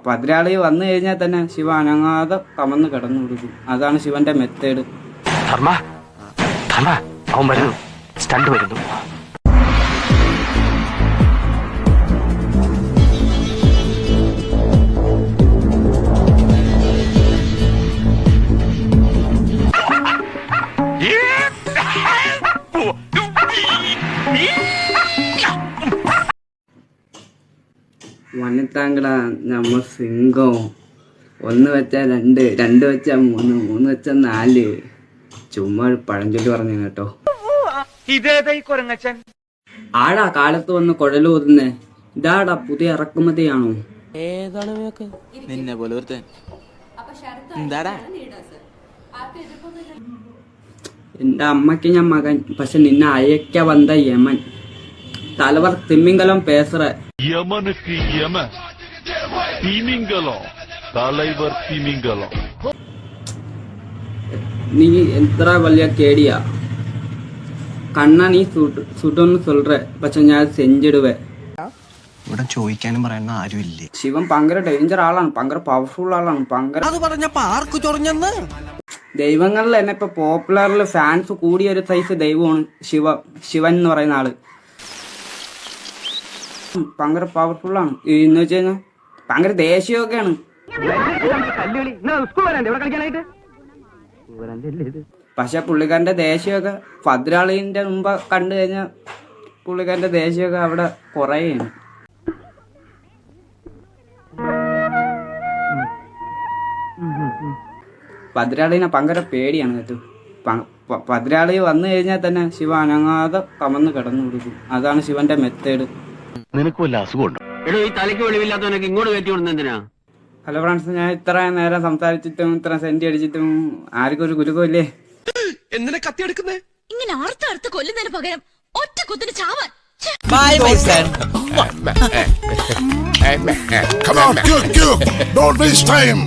പതിരാളി വന്നു കഴിഞ്ഞാൽ തന്നെ ശിവ അനങ്ങാതെ കമന്ന് കിടന്നു കൊടുക്കും. അതാണ് ശിവന്റെ മെത്തേഡ്. അവൻ വരുന്നു, സ്റ്റണ്ട് വരുന്നു. വന്നിട്ടാങ്കടാ നമ്മ സിംഗം. 1 വെച്ചാ 2, 2 വെച്ചാ 3, 3 വെച്ചാ 4. ചുമ്മാ ഒരു പഴഞ്ചൊല്ലി പറഞ്ഞു കേട്ടോ. ആടാ കാലത്ത് വന്ന് കുഴല് ഊതുന്നേ. ഇതാടാ പുതിയ ഇറക്കുമതിയാണോ? നിന്നെ പോലെ ഒരുത്തൻ. എന്താടാ എന്റെ അമ്മയ്ക്ക് ഞാൻ മകൻ, പക്ഷെ നിന്നെ അയക്ക വന്ന യമൻ. തലവർ തിമ്മിങ്കലം പേസറ. യമനുക്ക് യമൻ, തിമിംഗലം തലൈവർ തിമിംഗലം. നീ എത്ര വലിയ കേടിയാ കണ്ണ. നീ സുട്ടൊന്ന് சொல்ற, പക്ഷെ ഞാൻ സെഞ്ചിടുവേ. ഇവിടെ ചോദിക്കാനും പറയാനും ആരുമില്ലേ. ശിവൻ ഭയങ്കര ഡേഞ്ചർ ആളാണ്, ഭയങ്കര പവർഫുൾ ആളാണ്, ഭയങ്കര. അത് പറഞ്ഞപ്പോ ആർക്ക് ചൊറിഞ്ഞെന്ന്. ദൈവങ്ങളിൽ തന്നെ ഇപ്പൊ പോപ്പുലറിൽ ഫാൻസ് കൂടിയ ഒരു സൈസ് ദൈവമാണ് ശിവൻ എന്ന് പറയുന്ന ആള്. ഭയങ്കര പവർഫുൾ ആണ് എന്ന് വെച്ച് കഴിഞ്ഞാൽ ഭയങ്കര ദേഷ്യമൊക്കെയാണ്. പക്ഷെ പുള്ളിക്കാരന്റെ ദേഷ്യമൊക്കെ ഭദ്രാളിന്റെ മുമ്പ് കണ്ടു കഴിഞ്ഞാൽ പുള്ളിക്കാരന്റെ ദേഷ്യമൊക്കെ അവിടെ കുറയാണ്. ഭദ്രാളിനെ ഭയങ്കര പേടിയാണ് കേട്ടോ. ഭദ്രാളി വന്നു കഴിഞ്ഞാൽ തന്നെ ശിവ അനങ്ങാതെ കമന്ന് കിടന്നു കൊടുക്കും. അതാണ് ശിവന്റെ മെത്തേഡ്. നിനക്ക് വല്ല അസുഖമുണ്ടോ? ഈ തലയ്ക്ക് വെളിവില്ലാത്തവനൊക്കെ ഇങ്ങോട്ട് കയറ്റി വിടുന്നതിനാ? ഹലോ ഫ്രണ്ട്സ്, ഞാൻ ഇത്ര നേരം സംസാരിച്ചിട്ടും ഇത്ര സെന്റി അടിച്ചിട്ടും ആർക്കും ഒരു ഗുരുക്കമില്ലേ? എന്തിനാ കത്തി എടുക്കുന്നേ? ഇങ്ങനെ അർത്ഥ കൊല്ലുന്നതിന് പകരം ഒറ്റ കുത്തിന് ചാവാൻ. Bye, my son. Come on, Duke. Don't waste time.